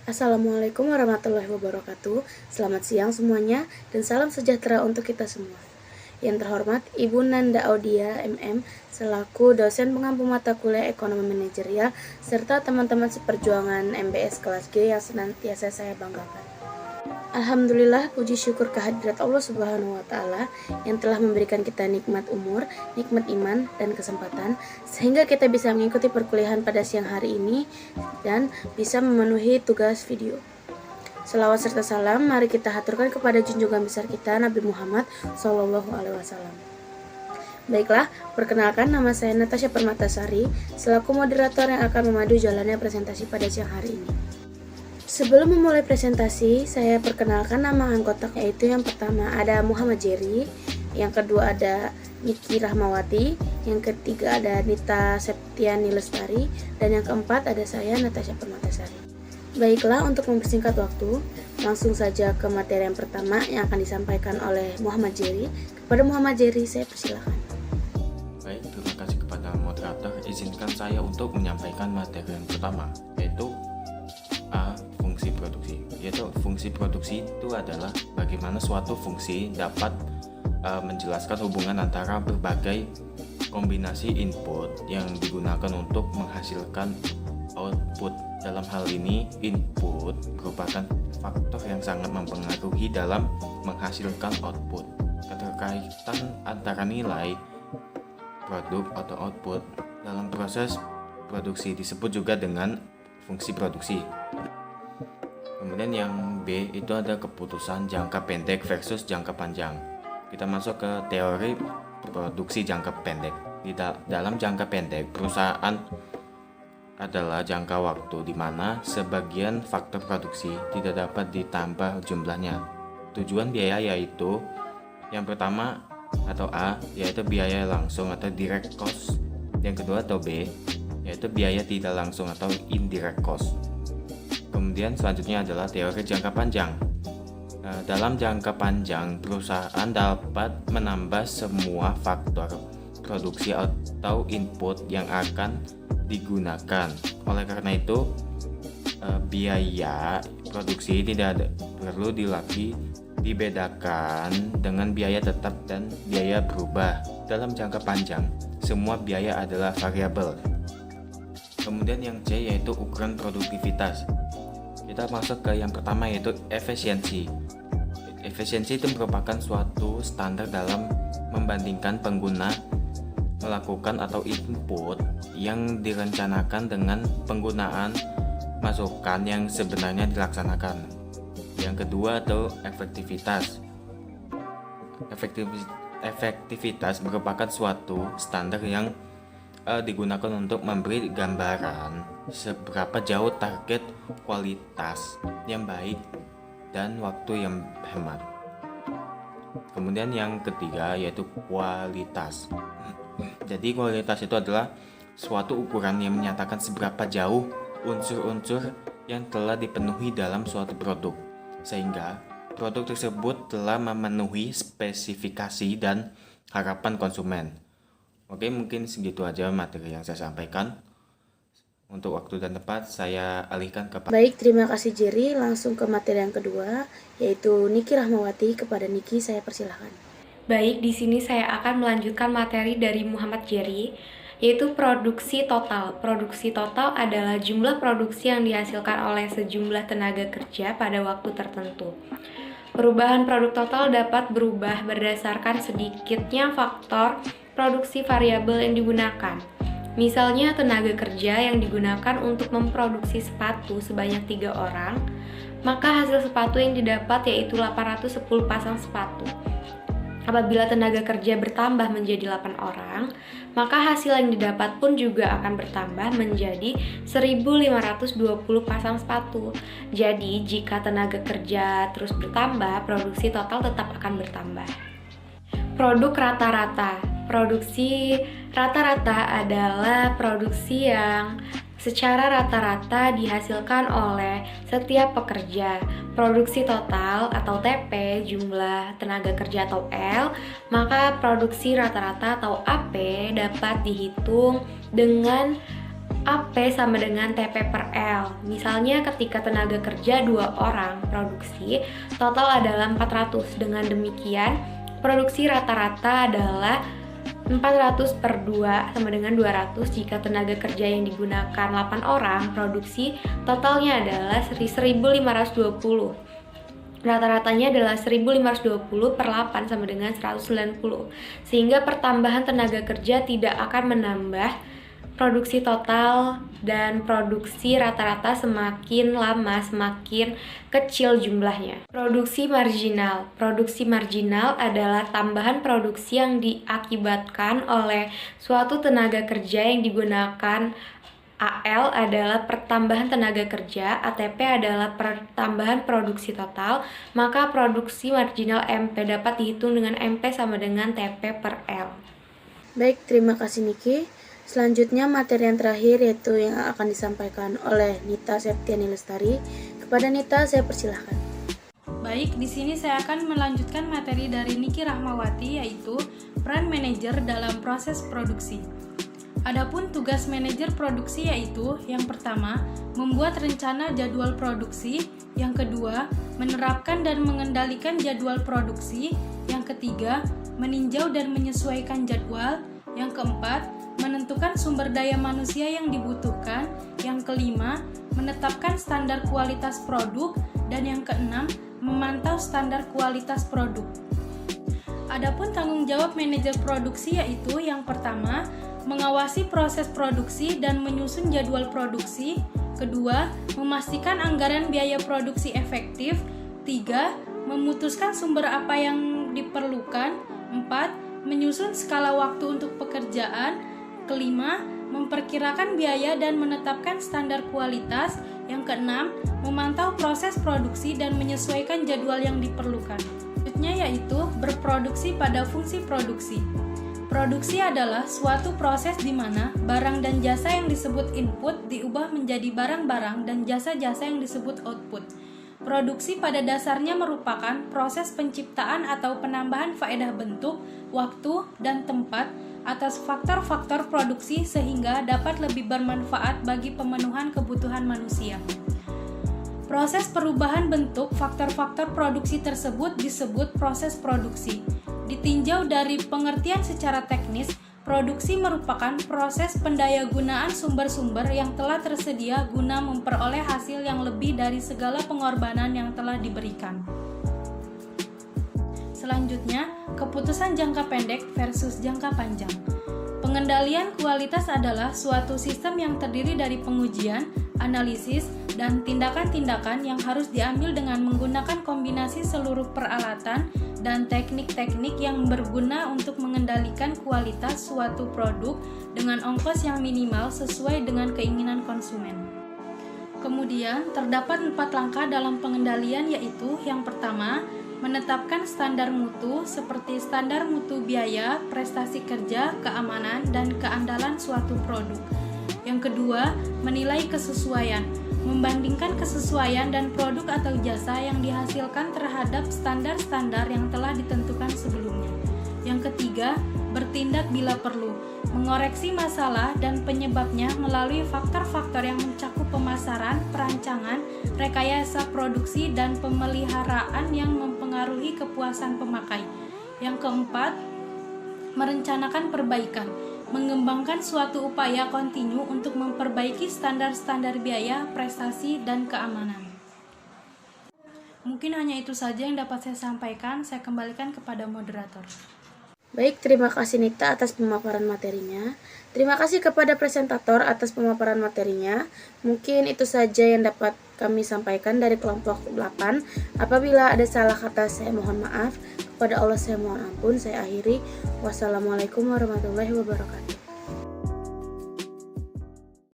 Assalamualaikum warahmatullahi wabarakatuh. Selamat siang semuanya dan salam sejahtera untuk kita semua. Yang terhormat Ibu Nanda Audia MM selaku dosen pengampu mata kuliah Ekonomi Manajerial serta teman-teman seperjuangan MBS kelas G yang senantiasa saya banggakan. Alhamdulillah, puji syukur kehadirat Allah Subhanahu wa Ta'ala yang telah memberikan kita nikmat umur, nikmat iman, dan kesempatan, sehingga kita bisa mengikuti perkuliahan pada siang hari ini dan bisa memenuhi tugas video. Selawat serta salam, mari kita haturkan kepada junjungan besar kita Nabi Muhammad SAW. Baiklah, perkenalkan nama saya Natasha Permatasari, selaku moderator yang akan memadu jalannya presentasi pada siang hari ini. Sebelum memulai presentasi, saya perkenalkan nama anggota, yaitu yang pertama ada Muhammad Jerry, yang kedua ada Niki Rahmawati, yang ketiga ada Nita Septiani Lestari, dan yang keempat ada saya Natasha Permatasari. Baiklah, untuk mempersingkat waktu, langsung saja ke materi yang pertama yang akan disampaikan oleh Muhammad Jerry. Kepada Muhammad Jerry, saya persilakan. Baik, terima kasih kepada moderator. Izinkan saya untuk menyampaikan materi yang pertama, yaitu fungsi produksi. Yaitu fungsi produksi itu adalah bagaimana suatu fungsi dapat menjelaskan hubungan antara berbagai kombinasi input yang digunakan untuk menghasilkan output. Dalam hal ini, input merupakan faktor yang sangat mempengaruhi dalam menghasilkan output. Keterkaitan antara nilai produk atau output dalam proses produksi disebut juga dengan fungsi produksi. Kemudian yang B itu ada keputusan jangka pendek versus jangka panjang. Kita masuk ke teori produksi jangka pendek. Dalam jangka pendek, perusahaan adalah jangka waktu di mana sebagian faktor produksi tidak dapat ditambah jumlahnya. Tujuan biaya yaitu yang pertama atau A yaitu biaya langsung atau direct cost. Yang kedua atau B yaitu biaya tidak langsung atau indirect cost. Kemudian selanjutnya adalah teori jangka panjang. Dalam jangka panjang, perusahaan dapat menambah semua faktor produksi atau input yang akan digunakan. Oleh karena itu, biaya produksi tidak perlu dibedakan dengan biaya tetap dan biaya berubah. Dalam jangka panjang, semua biaya adalah variabel. Kemudian yang C yaitu ukuran produktivitas. Kita masuk ke yang pertama yaitu efisiensi. Efisiensi itu merupakan suatu standar dalam membandingkan pengguna melakukan atau input yang direncanakan dengan penggunaan masukan yang sebenarnya dilaksanakan. Yang kedua atau efektivitas. Efektivitas merupakan suatu standar yang digunakan untuk memberi gambaran seberapa jauh target kualitas yang baik dan waktu yang hemat. Kemudian yang ketiga yaitu kualitas. Jadi kualitas itu adalah suatu ukuran yang menyatakan seberapa jauh unsur-unsur yang telah dipenuhi dalam suatu produk, sehingga produk tersebut telah memenuhi spesifikasi dan harapan konsumen. Oke, mungkin segitu aja materi yang saya sampaikan. Untuk waktu dan tempat saya alihkan ke Baik, terima kasih Jerry. Langsung ke materi yang kedua, yaitu Niki Rahmawati. Kepada Niki saya persilahkan. Baik, di sini saya akan melanjutkan materi dari Muhammad Jerry, yaitu produksi total. Produksi total adalah jumlah produksi yang dihasilkan oleh sejumlah tenaga kerja pada waktu tertentu. Perubahan produk total dapat berubah berdasarkan sedikitnya faktor produksi variabel yang digunakan. Misalnya tenaga kerja yang digunakan untuk memproduksi sepatu sebanyak 3 orang, maka hasil sepatu yang didapat yaitu 810 pasang sepatu. Apabila tenaga kerja bertambah menjadi 8 orang, maka hasil yang didapat pun juga akan bertambah menjadi 1520 pasang sepatu. Jadi, jika tenaga kerja terus bertambah, produksi total tetap akan bertambah. Produk rata-rata. Produksi rata-rata adalah produksi yang secara rata-rata dihasilkan oleh setiap pekerja. Produksi total atau TP, jumlah tenaga kerja atau L, maka produksi rata-rata atau AP dapat dihitung dengan AP sama dengan TP per L. Misalnya ketika tenaga kerja 2 orang produksi, total adalah 400. Dengan demikian, produksi rata-rata adalah 400 per 2 sama dengan 200. Jika tenaga kerja yang digunakan 8 orang produksi, totalnya adalah 1520. Rata-ratanya adalah 1520 per 8 sama dengan 190. Sehingga pertambahan tenaga kerja tidak akan menambah produksi total, dan produksi rata-rata semakin lama semakin kecil jumlahnya. Produksi marginal. Produksi marginal adalah tambahan produksi yang diakibatkan oleh suatu tenaga kerja yang digunakan. AL adalah pertambahan tenaga kerja, ATP adalah pertambahan produksi total, maka produksi marginal MP dapat dihitung dengan MP sama dengan TP per L. Baik, terima kasih Niki. Selanjutnya materi yang terakhir yaitu yang akan disampaikan oleh Nita Septiani Lestari. Kepada Nita saya persilahkan. Baik, di sini saya akan melanjutkan materi dari Niki Rahmawati, yaitu peran manajer dalam proses produksi. Adapun tugas manajer produksi yaitu yang pertama, membuat rencana jadwal produksi, yang kedua, menerapkan dan mengendalikan jadwal produksi, yang ketiga, meninjau dan menyesuaikan jadwal, yang keempat, menentukan sumber daya manusia yang dibutuhkan, yang kelima, menetapkan standar kualitas produk, dan yang keenam, memantau standar kualitas produk. Adapun tanggung jawab manajer produksi yaitu yang pertama, mengawasi proses produksi dan menyusun jadwal produksi, kedua, memastikan anggaran biaya produksi efektif, tiga, memutuskan sumber apa yang diperlukan, empat, menyusun skala waktu untuk pekerjaan, kelima, memperkirakan biaya dan menetapkan standar kualitas. Yang keenam, memantau proses produksi dan menyesuaikan jadwal yang diperlukan. Selanjutnya yaitu berproduksi pada fungsi produksi. Produksi adalah suatu proses di mana barang dan jasa yang disebut input diubah menjadi barang-barang dan jasa-jasa yang disebut output. Produksi pada dasarnya merupakan proses penciptaan atau penambahan faedah bentuk, waktu, dan tempat atas faktor-faktor produksi sehingga dapat lebih bermanfaat bagi pemenuhan kebutuhan manusia. Proses perubahan bentuk faktor-faktor produksi tersebut disebut proses produksi. Ditinjau dari pengertian secara teknis, produksi merupakan proses pendayagunaan sumber-sumber yang telah tersedia guna memperoleh hasil yang lebih dari segala pengorbanan yang telah diberikan. Selanjutnya, keputusan jangka pendek versus jangka panjang. Pengendalian kualitas adalah suatu sistem yang terdiri dari pengujian, analisis, dan tindakan-tindakan yang harus diambil dengan menggunakan kombinasi seluruh peralatan dan teknik-teknik yang berguna untuk mengendalikan kualitas suatu produk dengan ongkos yang minimal sesuai dengan keinginan konsumen. Kemudian, terdapat 4 langkah dalam pengendalian yaitu yang pertama, menetapkan standar mutu seperti standar mutu biaya, prestasi kerja, keamanan, dan keandalan suatu produk. Yang kedua, menilai kesesuaian, membandingkan kesesuaian dan produk atau jasa yang dihasilkan terhadap standar-standar yang telah ditentukan sebelumnya. Yang ketiga, bertindak bila perlu, mengoreksi masalah dan penyebabnya melalui faktor-faktor yang mencakup pemasaran, perancangan, rekayasa produksi, dan pemeliharaan yang mempengaruhi kepuasan pemakai. Yang keempat, merencanakan perbaikan, mengembangkan suatu upaya kontinu untuk memperbaiki standar-standar biaya, prestasi, dan keamanan. Mungkin hanya itu saja yang dapat saya sampaikan. Saya kembalikan kepada moderator. Baik, terima kasih Nita atas pemaparan materinya. Terima kasih kepada presentator atas pemaparan materinya. Mungkin itu saja yang dapat kami sampaikan dari kelompok 8. Apabila ada salah kata saya mohon maaf. Kepada Allah saya mohon ampun. Saya akhiri. Wassalamualaikum warahmatullahi wabarakatuh.